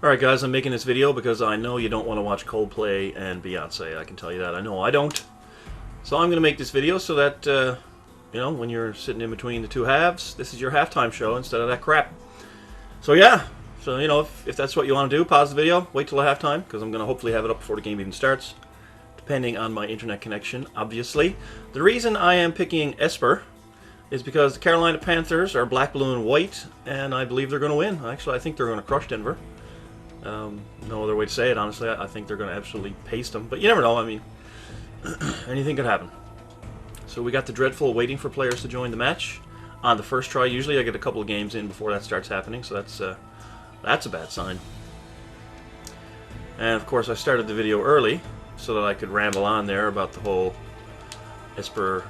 Alright guys, I'm making this video because I know you don't want to watch Coldplay and Beyonce. I can tell you that. I know I don't. So I'm going to make this video so that, you know, when you're sitting in between the two halves, this is your halftime show instead of that crap. So yeah, so you know, if that's what you want to do, pause the video, wait till the halftime, because I'm going to hopefully have it up before the game even starts, depending on my internet connection, obviously. The reason I am picking Esper is because the Carolina Panthers are black, blue, and white, and I believe they're going to win. Actually, I think they're going to crush Denver. No other way to say it, honestly. I think they're going to absolutely paste them. But you never know, I mean, anything could happen. So we got the dreadful waiting for players to join the match on the first try. Usually I get a couple of games in before that starts happening, so that's a bad sign. And of course I started the video early so that I could ramble on there about the whole Esper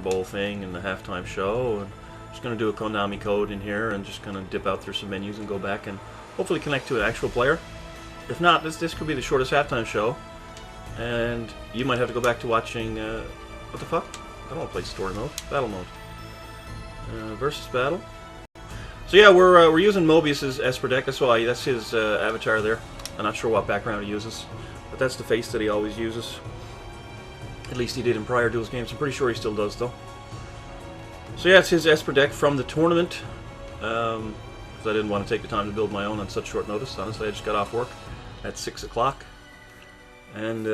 Bowl thing and the halftime show. And I'm just going to do a Konami code in here and just going to dip out through some menus and go back and hopefully connect to an actual player. If not, this could be the shortest halftime show, and you might have to go back to watching, what the fuck? I don't want to play story mode. Battle mode. Versus battle. So yeah, we're using Mobius's Esper deck. That's his avatar there. I'm not sure what background he uses, but that's the face that he always uses. At least he did in prior Duels games. I'm pretty sure he still does, though. So yeah, it's his Esper deck from the tournament. I didn't want to take the time to build my own on such short notice. Honestly, I just got off work at 6 o'clock. And,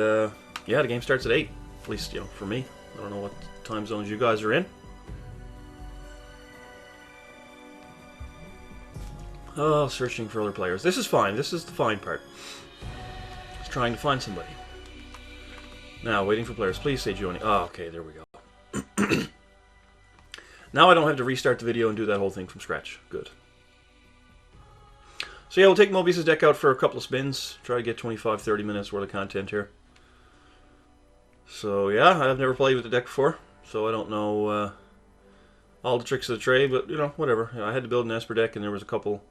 yeah, the game starts at 8. At least, you know, for me. I don't know what time zones you guys are in. Oh, searching for other players. This is fine. This is the fine part. Just trying to find somebody. Now, waiting for players. Please say joining. Oh, okay, there we go. Now I don't have to restart the video and do that whole thing from scratch. Good. So yeah, we'll take Mobius' deck out for a couple of spins. Try to get 25-30 minutes worth of content here. So yeah, I've never played with the deck before, so I don't know all the tricks of the trade, but you know, whatever. You know, I had to build an Esper deck, and there was a couple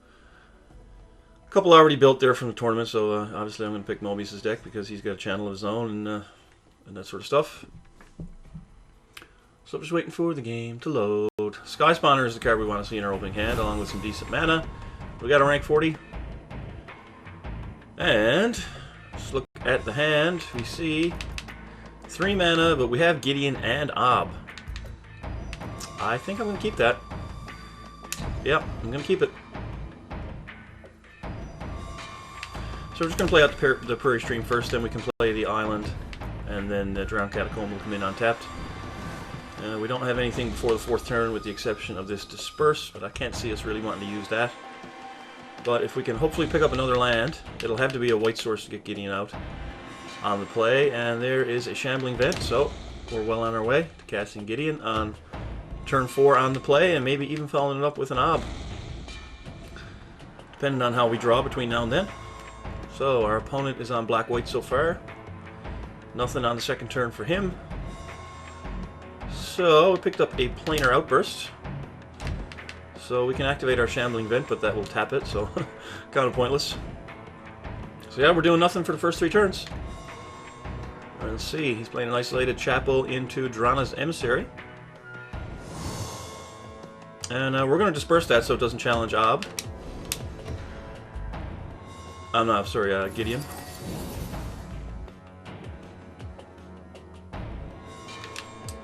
already built there from the tournament, so obviously I'm going to pick Mobius' deck because he's got a channel of his own and that sort of stuff. So I'm just waiting for the game to load. Sky Spawner is the card we want to see in our opening hand, along with some decent mana. We got a rank 40. And just look at the hand. We see 3 mana, but we have Gideon and Ob. I think I'm going to keep that. Yep, I'm going to keep it. So we're just going to play out the Prairie Stream first, then we can play the Island, and then the Drowned Catacomb will come in untapped. We don't have anything before the 4th turn with the exception of this Disperse, but I can't see us really wanting to use that. But if we can hopefully pick up another land, it'll have to be a white source to get Gideon out on the play. And there is a Shambling Vent, so we're well on our way to casting Gideon on turn 4 on the play, and maybe even following it up with an Ob, depending on how we draw between now and then. So our opponent is on black-white so far. Nothing on the 2nd turn for him. So we picked up a Planar Outburst. So we can activate our Shambling Vent, but that will tap it, so kind of pointless. So yeah, we're doing nothing for the first 3 turns. Let's see, he's playing an Isolated Chapel into Drana's Emissary. And we're going to disperse that so it doesn't challenge Ob. I'm not, sorry, Gideon.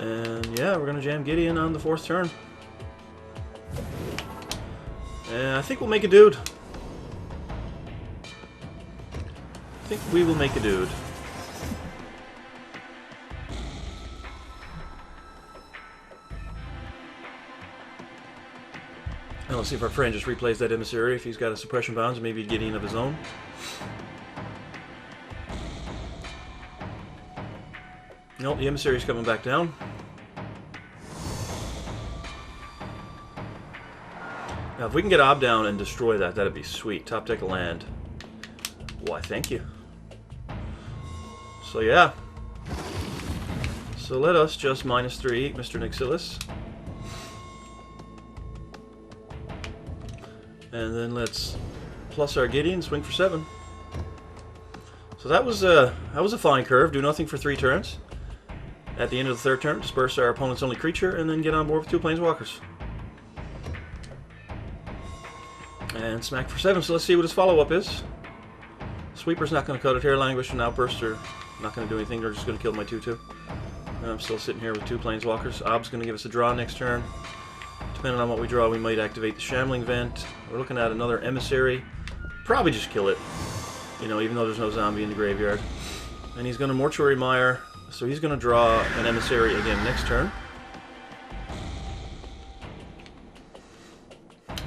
And yeah, we're going to jam Gideon on the 4th turn. And I think we'll make a dude. I think we will make a dude. Now let's see if our friend just replays that Emissary, if he's got a suppression bounds, maybe a Gideon of his own. Nope, the Emissary's coming back down. Now, if we can get Ob down and destroy that, that'd be sweet. Top deck of land. Why, thank you. So, yeah. So, let us just -3 Mr. Nixilis. And then let's plus our Gideon, swing for 7. So, that was a fine curve. Do nothing for 3 turns. At the end of the 3rd turn, disperse our opponent's only creature, and then get on board with 2 Planeswalkers. And smack for 7, so let's see what his follow-up is. Sweeper's not going to cut it here. Languish and Outburst are not going to do anything. They're just going to kill my 2/2. And I'm still sitting here with 2 Planeswalkers. Ob's going to give us a draw next turn. Depending on what we draw, we might activate the Shambling Vent. We're looking at another Emissary. Probably just kill it. You know, even though there's no zombie in the graveyard. And he's going to Mortuary Mire. So he's going to draw an Emissary again next turn.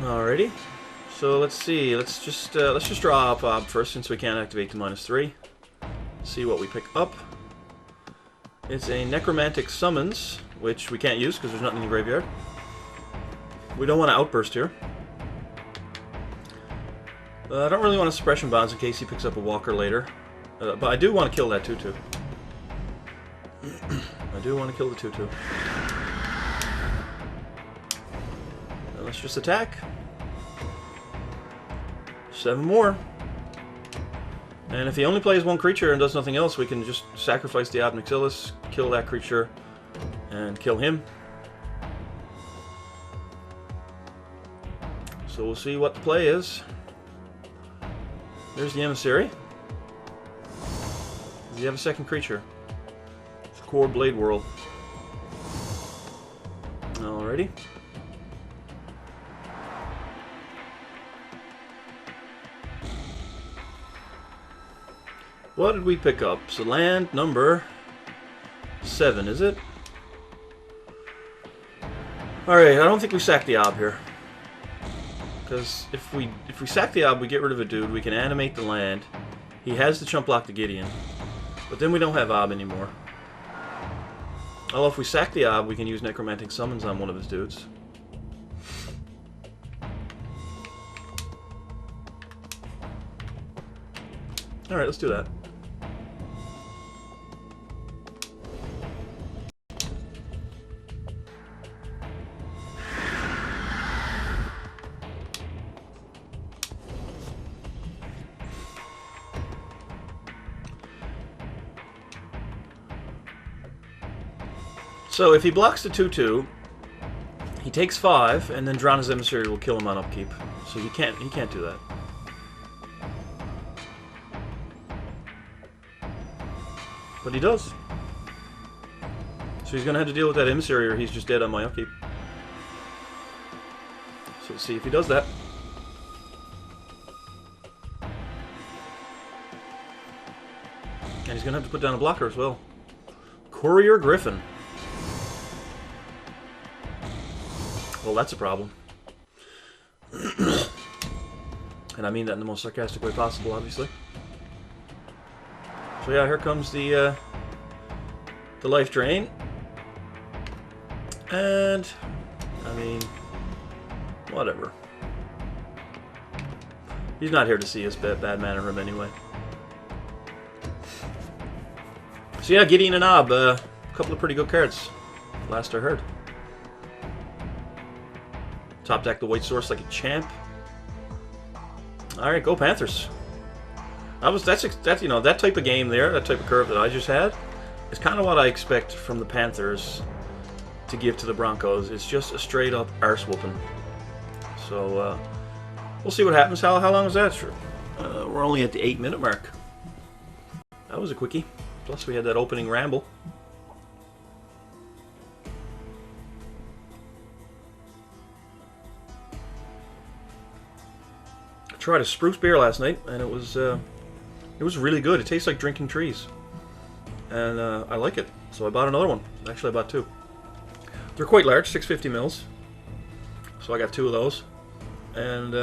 Alrighty. So let's see. Let's just draw up Ob first, since we can't activate the -3. See what we pick up. It's a Necromantic Summons, which we can't use because there's nothing in the graveyard. We don't want to Outburst here. I don't really want to Suppression Bonds in case he picks up a Walker later. But I do want to kill that 2/2. I do want to kill the 2/2. Now let's just attack. 7 more. And if he only plays 1 creature and does nothing else, we can just sacrifice the Ob Nixilis, kill that creature, and kill him. So we'll see what the play is. There's the Emissary. Does he have a second creature? It's Core Blade Whirl. Alrighty. What did we pick up? So land number 7, is it? Alright, I don't think we sack the Ob here. Because if we sack the Ob, we get rid of a dude, we can animate the land. He has the chump block to Gideon. But then we don't have Ob anymore. Although if we sack the Ob, we can use Necromantic Summons on one of his dudes. Alright, let's do that. So if he blocks the 2/2, he takes 5, and then Drana's Emissary will kill him on upkeep. So he can't do that. But he does. So he's gonna have to deal with that Emissary, or he's just dead on my upkeep. So let's see if he does that. And he's gonna have to put down a blocker as well. Courier Griffin. Well, that's a problem. And I mean that in the most sarcastic way possible, obviously. So yeah, here comes the life drain. And, I mean, whatever. He's not here to see us bad manner him anyway. So yeah, Gideon and Ob, a couple of pretty good cards. Last I heard. Top deck the White Source like a champ. All right, go Panthers. That's you know, that type of game there, that type of curve that I just had, is kind of what I expect from the Panthers to give to the Broncos. It's just a straight up arse whooping. So we'll see what happens. How long is that? Sure. We're only at the 8-minute mark. That was a quickie. Plus we had that opening ramble. Tried a spruce beer last night, and it was really good. It tastes like drinking trees, and I like it. So I bought another one. Actually, I bought 2. They're quite large, 650 mils. So I got 2 of those, and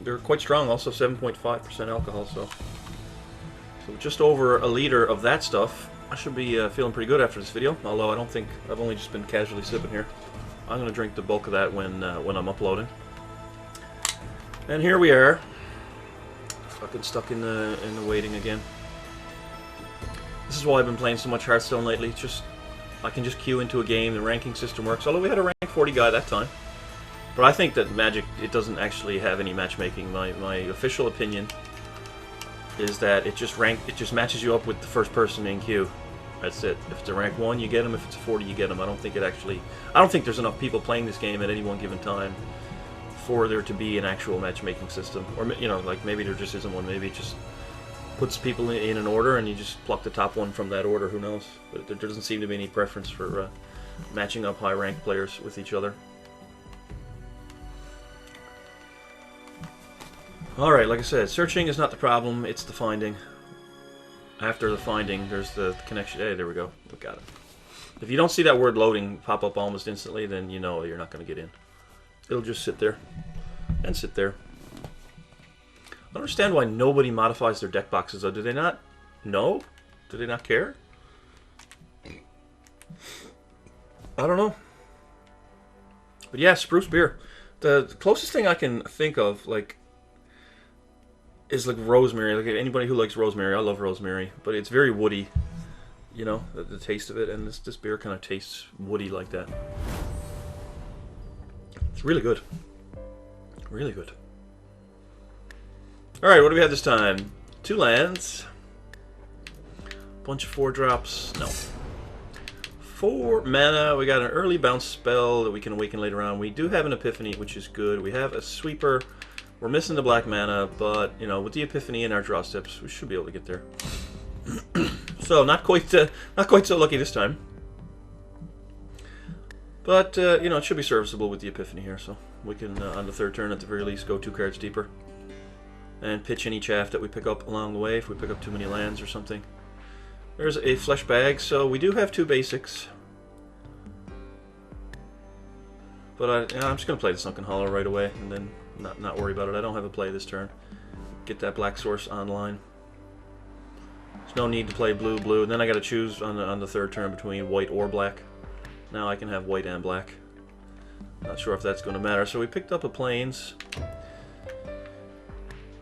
they're quite strong. Also, 7.5% alcohol. So just over a liter of that stuff. I should be feeling pretty good after this video. Although I don't think I've only just been casually sipping here. I'm gonna drink the bulk of that when I'm uploading. And here we are. Fucking stuck in the waiting again. This is why I've been playing so much Hearthstone lately. Just I can just queue into a game. The ranking system works. Although we had a rank 40 guy that time. But I think that Magic, it doesn't actually have any matchmaking. My official opinion is that it just matches you up with the first person in queue. That's it. If it's a rank 1, you get them. If it's a 40, you get them. I don't think there's enough people playing this game at any one given time for there to be an actual matchmaking system. Or, you know, like maybe there just isn't one. Maybe it's just puts people in an order, and you just pluck the top one from that order. Who knows? But there doesn't seem to be any preference for matching up high-ranked players with each other. Alright, like I said, searching is not the problem, it's the finding. After the finding, there's the connection. Hey, there we go. We got it. If you don't see that word loading pop up almost instantly, then you know you're not going to get in. It'll just sit there. And sit there. I don't understand why nobody modifies their deck boxes, though. Do they not know? Do they not care? I don't know. But yeah, spruce beer. The closest thing I can think of, like, is like rosemary. Like anybody who likes rosemary, I love rosemary, but it's very woody, you know, the taste of it, and this beer kind of tastes woody like that. It's really good. Really good. Alright, what do we have this time? 2 lands. Bunch of 4-drops. No. 4 mana. We got an early bounce spell that we can awaken later on. We do have an Epiphany, which is good. We have a sweeper. We're missing the black mana, but, you know, with the Epiphany and our draw steps, we should be able to get there. So, not quite so lucky this time. But, you know, it should be serviceable with the Epiphany here, so we can, on the 3rd turn at the very least, go 2 cards deeper. And pitch any chaff that we pick up along the way if we pick up too many lands or something. There's a flesh bag, so we do have 2 basics. But I'm just going to play the Sunken Hollow right away, and then not worry about it. I don't have a play this turn. Get that black source online. There's no need to play blue, and then I got to choose on the 3rd turn between white or black. Now I can have white and black. Not sure if that's going to matter. So we picked up a Plains.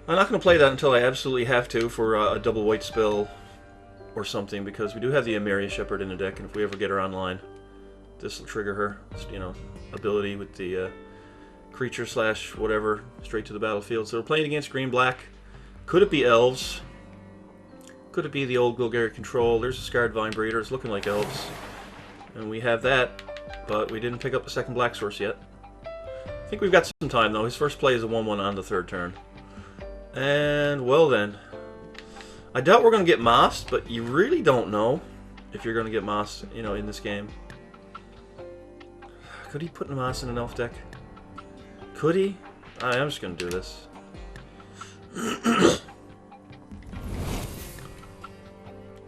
I'm not going to play that until I absolutely have to for a double white spell or something, because we do have the Emeria Shepherd in the deck, and if we ever get her online, this will trigger her, you know, ability with the creature / whatever straight to the battlefield. So we're playing against green-black. Could it be Elves? Could it be the old Golgari Control? There's a Scarred Vine Breeder. It's looking like Elves. And we have that, but we didn't pick up a second black source yet. I think we've got some time, though. His first play is a 1/1 on the 3rd turn. And, well then, I doubt we're going to get mossed, but you really don't know if you're going to get mossed, you know, in this game. Could he put moss in an elf deck? Could he? I'm just going to do this.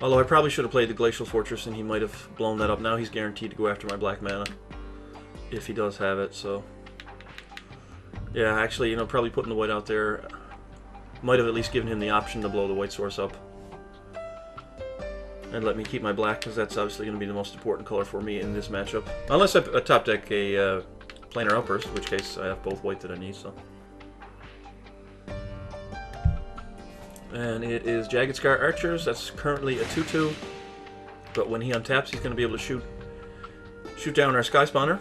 Although I probably should have played the Glacial Fortress, and he might have blown that up. Now he's guaranteed to go after my black mana, if he does have it, so... Yeah, actually, you know, probably putting the white out there might have at least given him the option to blow the white source up. And let me keep my black, because that's obviously going to be the most important color for me in this matchup. Unless I top deck a Planar Outburst, in which case I have both white that I need, so... And it is Jagged Scar Archers. That's currently a 2/2. But when he untaps, he's going to be able to shoot down our Sky Spawner.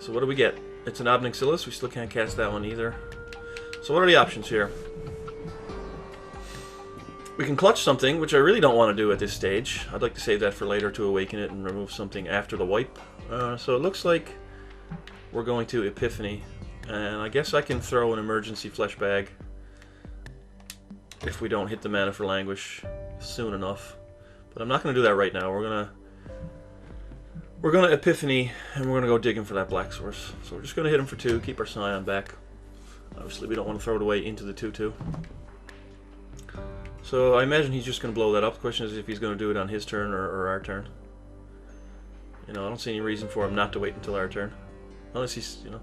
So what do we get? It's an Obnixilis. We still can't cast that one either. So what are the options here? We can clutch something, which I really don't want to do at this stage. I'd like to save that for later to awaken it and remove something after the wipe. So it looks like we're going to Epiphany. And I guess I can throw an emergency flesh bag if we don't hit the mana for Languish soon enough. But I'm not going to do that right now. We're gonna Epiphany, and we're gonna go digging for that black source. So we're just gonna hit him for 2, keep our Scion back. Obviously we don't want to throw it away into the 2/2. So I imagine he's just gonna blow that up. The question is if he's gonna do it on his turn or our turn. You know, I don't see any reason for him not to wait until our turn. Unless he's, you know,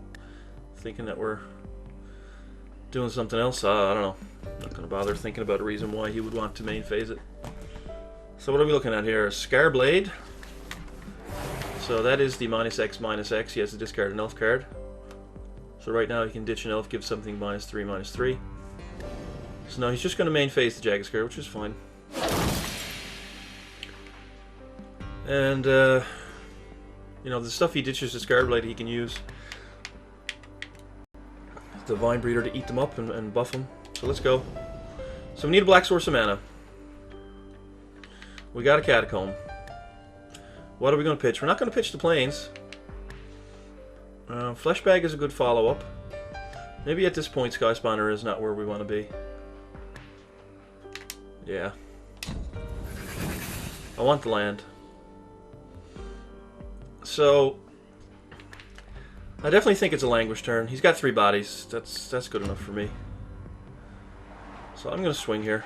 thinking that we're doing something else. I don't know. I'm not gonna bother thinking about a reason why he would want to main phase it. So what are we looking at here? Scarblade. So that is the -X/-X. He has to discard an elf card. So right now he can ditch an elf, give something -3/-3. So now he's just going to main phase the Jagged Scar, which is fine. And, you know, the stuff he ditches the Scarblade he can use the Vine Breeder to eat them up and buff them. So let's go. So we need a black source of mana. We got a Catacomb. What are we going to pitch? We're not going to pitch the Plains. Flesh Bag is a good follow-up. Maybe at this point Sky Spawner is not where we want to be. Yeah. I want the land. So I definitely think it's a languish turn. He's got 3 bodies. That's good enough for me. So I'm going to swing here.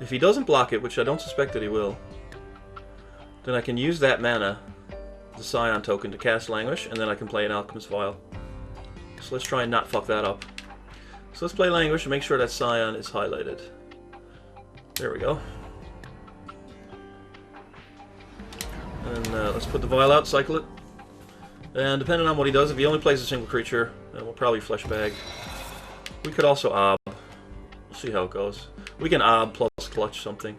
If he doesn't block it, which I don't suspect that he will, then I can use that mana, the Scion token, to cast Languish, and then I can play an Alchemist Vial. So let's try and not fuck that up. So let's play Languish and make sure that Scion is highlighted. There we go. And let's put the Vial out, cycle it. And depending on what he does, if he only plays a single creature, then we'll probably Flesh Bag. We could also Ob. We'll see how it goes. We can Ob plus clutch something.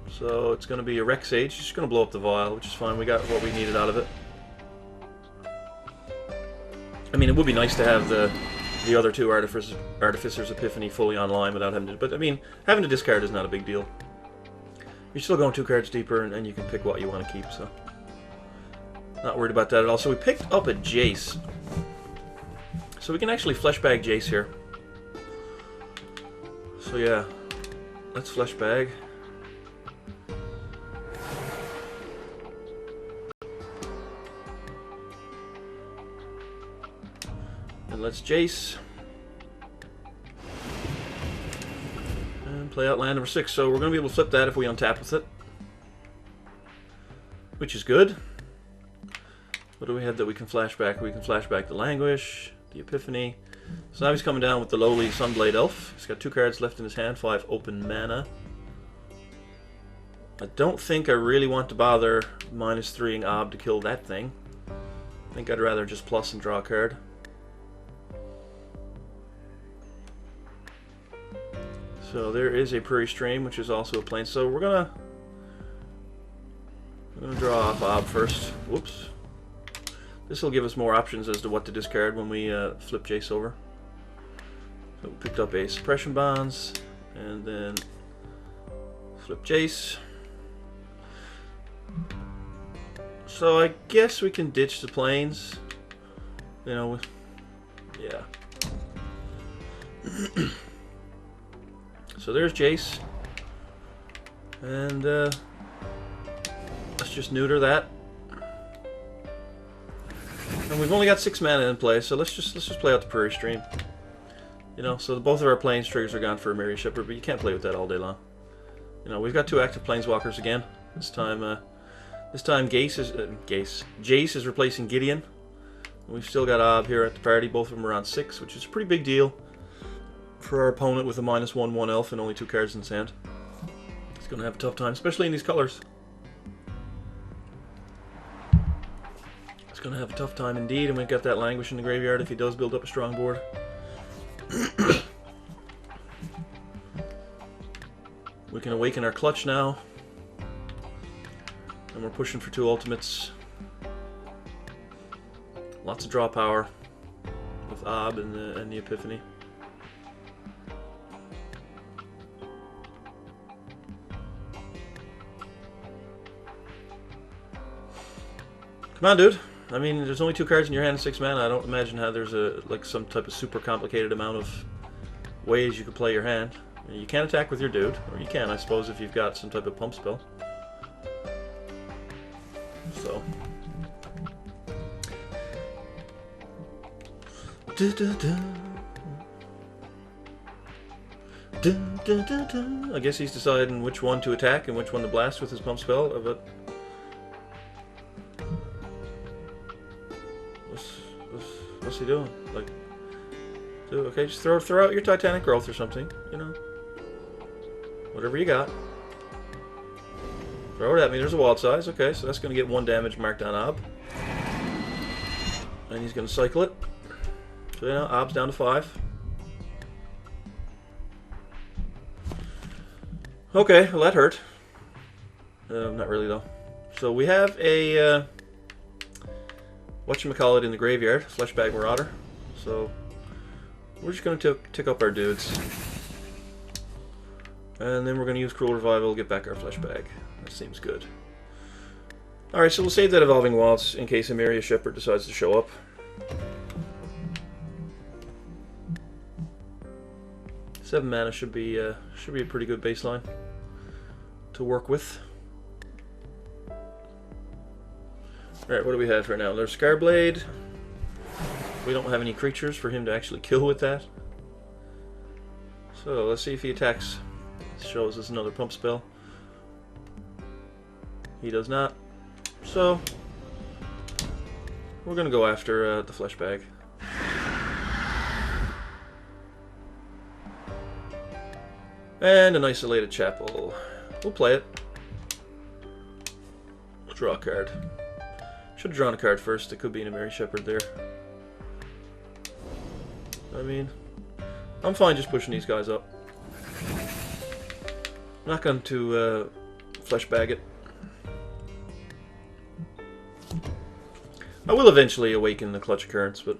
So it's going to be a Rex Sage. Just going to blow up the Vial, which is fine. We got what we needed out of it. I mean, it would be nice to have the other 2 Artificer's Epiphany fully online without having to... But, I mean, having to discard is not a big deal. You're still going 2 cards deeper, and you can pick what you want to keep, so... Not worried about that at all. So we picked up a Jace. So we can actually Flesh Bag Jace here. So yeah, let's Flesh Bag. And let's Jace. And play out land number 6. So we're going to be able to flip that if we untap with it. Which is good. What do we have that we can flashback? We can flashback the Languish, the Epiphany. So now he's coming down with the lowly Sunblade Elf. He's got 2 cards left in his hand, 5 open mana. I don't think I really want to bother -3ing Ob to kill that thing. I think I'd rather just plus and draw a card. So there is a Prairie Stream, which is also a plane. So we're gonna draw off Ob first. Whoops. This will give us more options as to what to discard when we flip Jace over. So we picked up a Suppression Bonds, and then flip Jace. So I guess we can ditch the planes. You know, yeah. So there's Jace. And let's just neuter that. And we've only got 6 mana in play, so let's just play out the Prairie Stream. You know, so both of our planes triggers are gone for a Myriad Shepherd, but you can't play with that all day long. You know, we've got 2 active Planeswalkers again. This time Jace is replacing Gideon. We've still got Ob here at the party. Both of them are on 6, which is a pretty big deal for our opponent with a -1/1 elf and only 2 cards in his hand. He's going to have a tough time, especially in these colors. He's going to have a tough time indeed, and we've got that Languish in the graveyard if he does build up a strong board. We can awaken our clutch now. And we're pushing for 2 ultimates. Lots of draw power with Ob and the Epiphany. Come on, dude. I mean, there's only 2 cards in your hand and 6 mana. I don't imagine how there's some type of super complicated amount of ways you could play your hand. You can attack with your dude, or you can, I suppose, if you've got some type of pump spell. So. I guess he's deciding which one to attack and which one to blast with his pump spell, but what's he doing? Like, okay, just throw out your Titanic Growth or something, you know. Whatever you got. Throw it at me. There's a Wild Size. Okay, so that's going to get 1 damage marked on Ob. And he's going to cycle it. So yeah, Ob's down to 5. Okay, well that hurt. Not really though. So we have a whatchamacallit in the graveyard, Fleshbag Marauder. So we're just going to tick up our dudes. And then we're going to use Cruel Revival to get back our Fleshbag. That seems good. Alright, so we'll save that Evolving Wilds in case Myriad Shepherd decides to show up. 7 mana should be a pretty good baseline to work with. Alright, what do we have right now? There's Scarblade. We don't have any creatures for him to actually kill with that. So let's see if he attacks. Shows us another pump spell. He does not. So we're going to go after the Flesh Bag. And an Isolated Chapel. We'll play it. We'll draw a card. Should have drawn a card first. It could be an Mary Shepherd there. I mean, I'm fine just pushing these guys up. I'm not going to Flesh Bag it. I will eventually awaken the Clutch Occurrence, but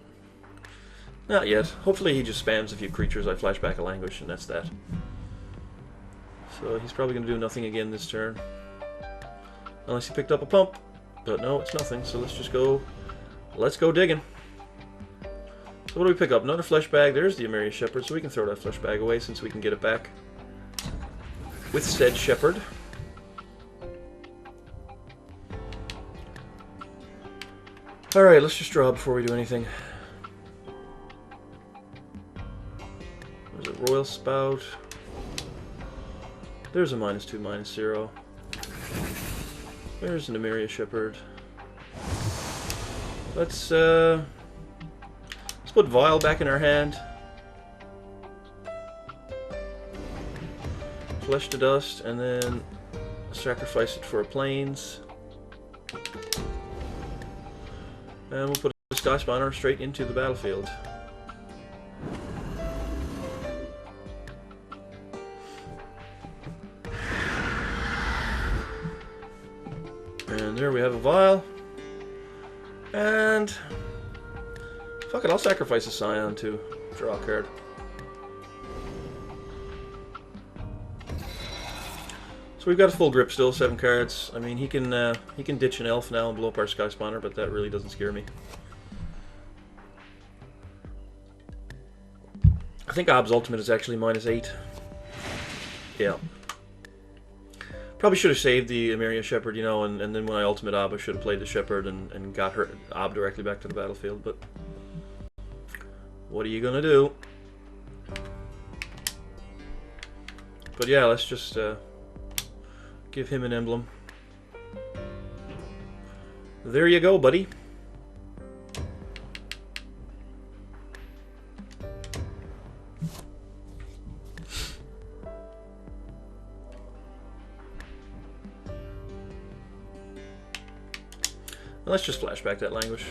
not yet. Hopefully he just spams a few creatures. I flashback a Languish, and that's that. So he's probably going to do nothing again this turn. Unless he picked up a pump. But no, it's nothing, so let's just go... Let's go digging. So what do we pick up? Another Flesh Bag. There's the Emerius Shepherd, so we can throw that Flesh Bag away since we can get it back with said Shepherd. Alright, let's just draw before we do anything. There's a Royal Spout. There's a -2, -0. There's an Emerius Shepherd. Let's put Vial back in our hand. Flesh to Dust, and then sacrifice it for a Plains. And we'll put a Sky Spawner straight into the battlefield. And there we have a Vial. And fuck it, I'll sacrifice a Scion to draw a card. So we've got a full grip still, 7 cards. I mean, he can ditch an Elf now and blow up our Sky Spawner, but that really doesn't scare me. I think Ob's ultimate is actually -8. Yeah. Probably should have saved the Emerius Shepherd, you know, and then when I ultimate Ob, I should have played the Shepherd and got her Ob directly back to the battlefield, but what are you gonna do? But yeah, let's just give him an emblem. There you go, buddy. Let's just flashback that Languish.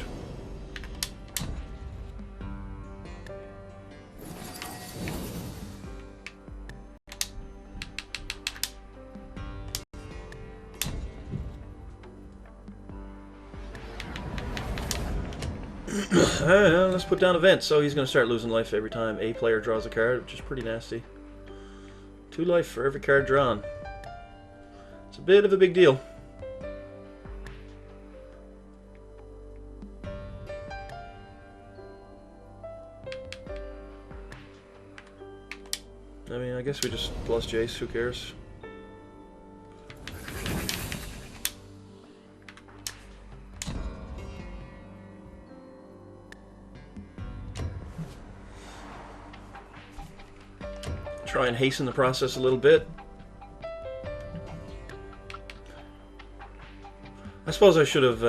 Let's put down events. So he's going to start losing life every time a player draws a card, which is pretty nasty. 2 life for every card drawn. It's a bit of a big deal. I mean, I guess we just plus Jace, who cares? Try and hasten the process a little bit. I suppose I should have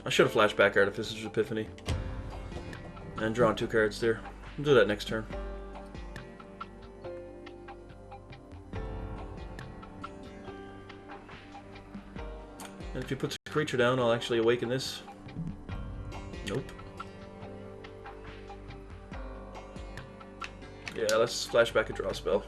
flashback Artificer's Epiphany and drawn 2 cards there. We'll do that next turn. And if he puts a creature down, I'll actually awaken this. Nope. Yeah, let's flashback a draw spell.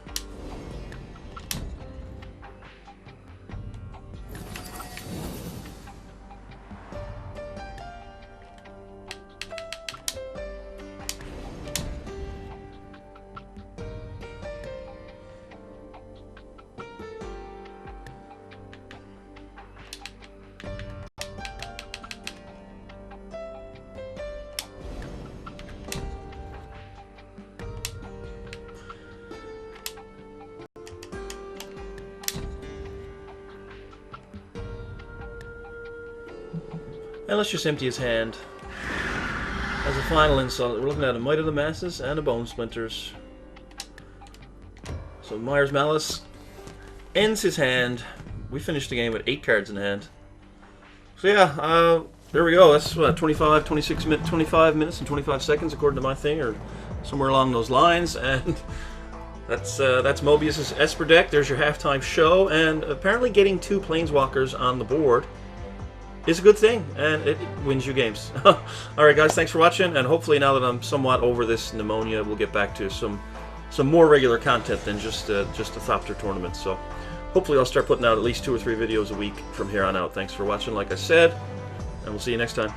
And let's just empty his hand. As a final insult, we're looking at a Might of the Masses and a Bone Splinters. So Myers Malice ends his hand. We finished the game with 8 cards in hand. So yeah, there we go. That's what, 25 minutes and 25 seconds according to my thing, or somewhere along those lines. And that's Mobius's Esper deck. There's your halftime show, and apparently getting 2 Planeswalkers on the board is a good thing, and it wins you games. Alright guys, thanks for watching, and hopefully now that I'm somewhat over this pneumonia, we'll get back to some more regular content than just a Thopter tournament. So hopefully I'll start putting out at least 2 or 3 videos a week from here on out. Thanks for watching, like I said, and we'll see you next time.